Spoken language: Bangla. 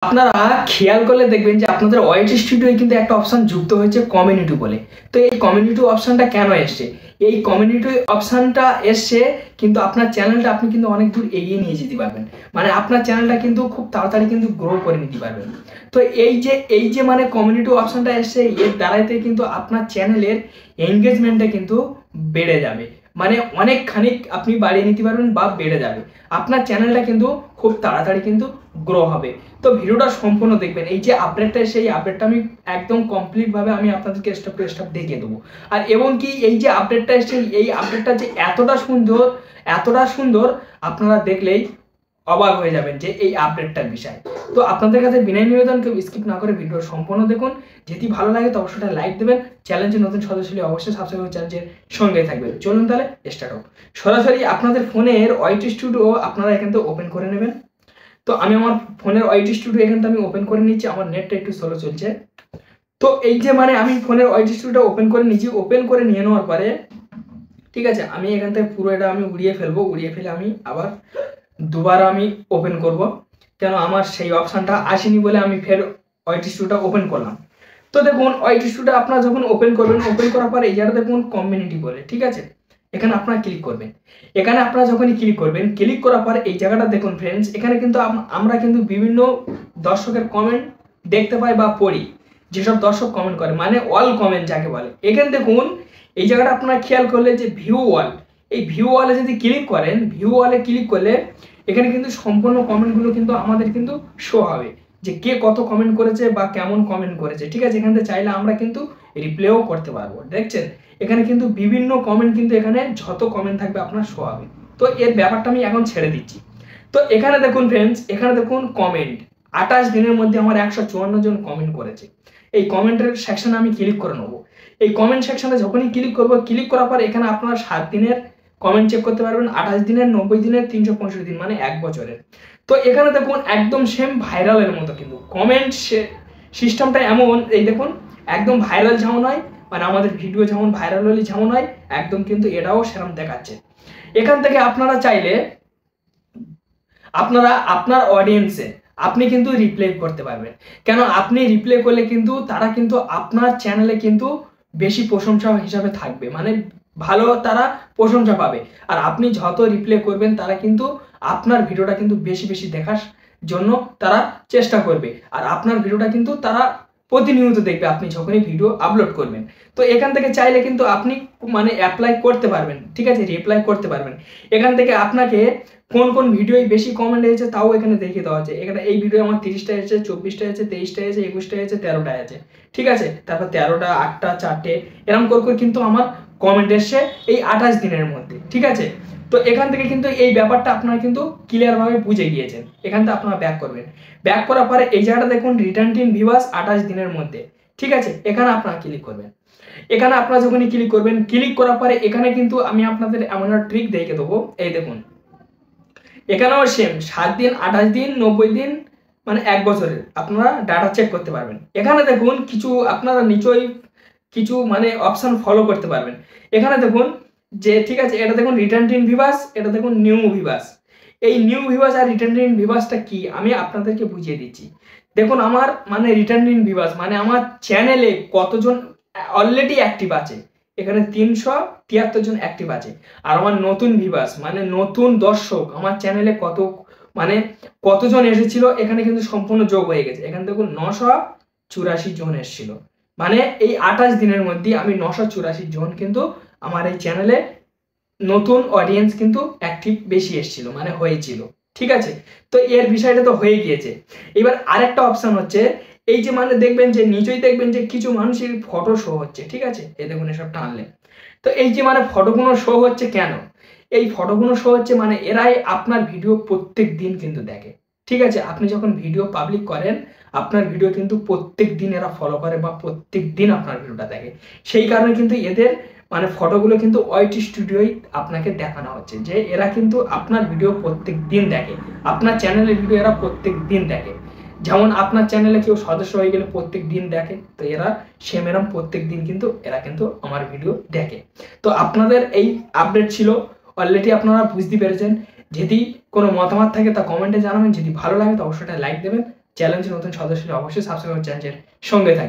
আপনারা খেয়াল করলে দেখবেন যে আপনাদের ওয়াইটি স্টুডিওয় কিন্তু একটা অপশন যুক্ত হয়েছে কমিউনিটি বলে। তো এই কমিউনিটি অপশনটা কেন এসছে? এই কমিউনিটি অপশনটা এসছে কিন্তু আপনার চ্যানেলটা আপনি কিন্তু অনেক দূর এগিয়ে নিয়ে যেতে পারবেন, মানে আপনার চ্যানেলটা কিন্তু খুব তাড়াতাড়ি কিন্তু গ্রো করে নিতে পারবেন। তো এই যে মানে কমিউনিটি অপশনটা এসছে, এর দ্বারাইতে কিন্তু আপনার চ্যানেলের এনগেজমেন্টটা কিন্তু বেড়ে যাবে, মানে অনেকখানি আপনি বাড়িয়ে নিতে পারবেন বা বেড়ে যাবে। আপনার চ্যানেলটা কিন্তু খুব তাড়াতাড়ি কিন্তু গ্রো হবে। তো ভিডিওটা সম্পূর্ণ দেখবেন। এই যে আপডেটটা, সেই আপডেটটা আমি একদম কমপ্লিটভাবে আমি আপনাদেরকে স্টেপ টু স্টেপ দেখিয়ে দেবো। আর এবং কি এই যে আপডেটটা এসছে, এই আপডেটটা যে এতটা সুন্দর আপনারা দেখলেই অবাক হয়ে যাবেন যে এই আপডেটটার বিষয়। তো আপনাদের কাছে বিনয় নিবেদন, কেউ স্কিপ না করে ভিডিও সম্পূর্ণ দেখুন। যদি ভালো লাগে তো অবশ্যই লাইক দেবেন। চ্যানেলের নতুন সদস্য হলে অবশ্যই সাবস্ক্রাইব করে চ্যানেলের সঙ্গে থাকবেন। চলুন তাহলে স্টার্ট হোক। সরাসরি আপনাদের ফোনের ওয়াইটি স্টুডিও আপনারা এখান থেকে ওপেন করে নেবেন। তো আমি আমার ফোনের ওয়াইটি স্টুডিও এখান থেকে আমি ওপেন করে নিচ্ছি। আমার নেটটা একটু স্লো চলছে। তো এই যে মানে আমি ফোনের ওয়াইটি স্টুডিওটা ওপেন করে নিচ্ছি। ওপেন করে নিয়ে নেওয়ার পরে ঠিক আছে, আমি এখান থেকে পুরো এটা আমি উড়িয়ে ফেলবো। উড়িয়ে ফেলে আমি আবার দুবার আমি ওপেন করব, কেন আমার সেই অপশানটা আসেনি বলে আমি ফের ওয়াইটি স্টুডিওটা ওপেন করলাম। তো দেখুন ওয়াইটি স্টুডিও আপনারা যখন ওপেন করবেন, ওপেন করার পরে এই জায়গাটা দেখুন কমিউনিটি বলে, ঠিক আছে, এখানে আপনারা ক্লিক করবেন। এখানে আপনারা যখনই ক্লিক করবেন, ক্লিক করার পরে এই জায়গাটা দেখুন ফ্রেন্ডস, এখানে কিন্তু আমরা কিন্তু বিভিন্ন দর্শকের কমেন্ট দেখতে পাই বা পড়ি। যেসব দর্শক কমেন্ট করে, মানে অল কমেন্ট যাকে বলে। এখানে দেখুন এই জায়গাটা আপনারা খেয়াল করলে যে ভিউ ওয়াল, এই ভিউ ওয়ালে যদি ক্লিক করেন, ভিউ ওয়ালে ক্লিক করলে এখানে কিন্তু সম্পূর্ণ কমেন্টগুলো কিন্তু আমাদের কিন্তু শো হবে, যে কে কত কমেন্ট করেছে বা কেমন কমেন্ট করেছে। ঠিক আছে, এখান থেকে চাইলে আমরা কিন্তু রিপ্লেও করতে পারবো। দেখছেন এখানে কিন্তু বিভিন্ন কমেন্ট কিন্তু এখানে যত কমেন্ট থাকবে আপনার শো হবে। তো এর ব্যাপারটা আমি এখন ছেড়ে দিচ্ছি। তো এখানে দেখুন ফ্রেন্ডস, এখানে দেখুন কমেন্ট 28 দিনের মধ্যে আমার 154 জন কমেন্ট করেছে। এই কমেন্টের সেকশনে আমি ক্লিক করে নেবো। এই কমেন্ট সেকশনে যখনই ক্লিক করবো, ক্লিক করার পর এখানে আপনারা 7 দিনের কমেন্ট চেক করতে পারবেন, 28 দিনের, 90 দিনের, 365 দিন, মানে 1 বছরের। তো এখানে দেখুন একদম সেম ভাইরালের মতো কিন্তু কমেন্ট সিস্টেমটা এমন, এই দেখুন একদম ভাইরাল যেমন হয়, মানে আমাদের ভিডিও যেমন ভাইরাল হলে যেমন হয়, একদম কিন্তু এটাও সেরকম দেখাচ্ছে। এখান থেকে আপনারা চাইলে আপনারা আপনার অডিয়েন্সে আপনি কিন্তু রিপ্লে করতে পারবেন। কেন আপনি রিপ্লে করলে কিন্তু তারা কিন্তু আপনার চ্যানেলে কিন্তু বেশি প্রশংসা হিসাবে থাকবে, মানে ভালো তারা প্রশংসা পাবে। আর আপনি যত রিপ্লে করবেন তারা কিন্তু আপনার ভিডিওটা কিন্তু বেশি বেশি দেখার জন্য তারা চেষ্টা করবে। আর আপনার ভিডিওটা কিন্তু তারা প্রতিনিয়ত দেখবে আপনি যখনই ভিডিও আপলোড করবেন। তো এখান থেকে চাইলে কিন্তু আপনি মানে অ্যাপ্লাই করতে পারবেন, ঠিক আছে, রিপ্লাই করতে পারবেন। এখান থেকে আপনাকে কোন কোন ভিডিওয় বেশি কমেন্ট এসেছে তাও এখানে দেখিয়ে দেওয়া আছে। এখানে এই ভিডিও আমার 30টা এসেছে, 24টা এসেছে, 23টা এসেছে, 21টা এসেছে, 13টা আছে, ঠিক আছে। তারপর 13টা, 8টা, 4টে, এরকম করে কিন্তু আমার কমেন্ট এসছে এই 28 দিনের মধ্যে, ঠিক আছে। তো এখান থেকে কিন্তু এই ব্যাপারটা আপনারা কিন্তু ক্লিয়ারভাবে বুঝে গিয়েছেন। এখান থেকে আপনারা ব্যাক করবেন। ব্যাক করার পরে এই জায়গাটা দেখুন রিটার্ন টিন ভিউয়ার্স 28 দিনের মধ্যে, ঠিক আছে, এখানে আপনারা ক্লিক করবেন। এখানে আপনারা যখনই ক্লিক করবেন, ক্লিক করার পরে এখানে কিন্তু আমি আপনাদের এমন একটা ট্রিক দেখিয়ে দেবো। এই দেখুন এখানেও সেম 7 দিন, 28 দিন, 90 দিন, মানে 1 বছরের আপনারা ডাটা চেক করতে পারবেন। এখানে দেখুন কিছু আপনারা নিচই কিছু মানে অপশন ফলো করতে পারবেন। এখানে দেখুন যে ঠিক আছে, এটা দেখুন রিটার্ন টিন ভিউয়ার্স, এটা দেখুন নিউ ভিউয়ার্স। এই নিউ ভিউয়ার্স আর রিটার্ন টিন ভিউয়ার্সটা কি আমি আপনাদেরকে বুঝিয়ে দিচ্ছি। দেখুন আমার মানে রিটার্ন টিন ভিউয়ার্স মানে আমার চ্যানেলে কতজন অলরেডি অ্যাক্টিভ আছে, এখানে 373 জন অ্যাক্টিভ আছে। আর আমার নতুন ভিউয়ার্স মানে নতুন দর্শক আমার চ্যানেলে কতজন এসেছিল, এখানে কিন্তু সম্পূর্ণ যোগ হয়ে গেছে। এখানে দেখুন 984 জন এসেছিল, মানে এই 28 দিনের মধ্যে আমি 984 জন কিন্তু আমার এই চ্যানেলে নতুন অডিয়েন্স কিন্তু অ্যাক্টিভ বেশি এসেছিল, মানে হয়েছিল, ঠিক আছে। তো এর বিষয়টা তো হয়ে গিয়েছে। এবার আরেকটা অপশন হচ্ছে এই যে মানে দেখবেন যে নিচেই দেখবেন যে কিছু মানুষের ফটো শো হচ্ছে, ঠিক আছে, এই দেখুন এসব টানলে। তো এই যে মানে ফটোগুলো শো হচ্ছে কেন, এই ফটোগুলো শো হচ্ছে মানে এরাই আপনার ভিডিও প্রত্যেক দিন কিন্তু দেখে, ঠিক আছে। আপনি যখন ভিডিও পাবলিক করেন আপনার ভিডিও কিন্তু প্রত্যেক দিন এরা ফলো করে বা প্রত্যেক দিন আপনার ভিডিওটা দেখে। সেই কারণে কিন্তু এদের মানে ফটোগুলো কিন্তু ওয়াইটি স্টুডিওই আপনাকে দেখানো হচ্ছে, যে এরা কিন্তু আপনার ভিডিও প্রত্যেক দিন দেখে, আপনার চ্যানেলের ভিডিও এরা প্রত্যেক দিন দেখে। যেমন আপনার চ্যানেলে কেউ সদস্য হয়ে গেলে প্রত্যেক দিন দেখে, তো এরা সেম এরম প্রত্যেক দিন কিন্তু এরা কিন্তু আমার ভিডিও দেখে। তো আপনাদের এই আপডেট ছিল, অলরেডি আপনারা বুঝতে পেরেছেন। যদি কোনো মতামত থাকে তা কমেন্টে জানাবেন। যদি ভালো লাগে তো অবশ্যই লাইক দেবেন। চ্যানেলটি নতুন সদস্য অবশ্যই সাবস্ক্রাইব চ্যানেলের সঙ্গে থাকবে।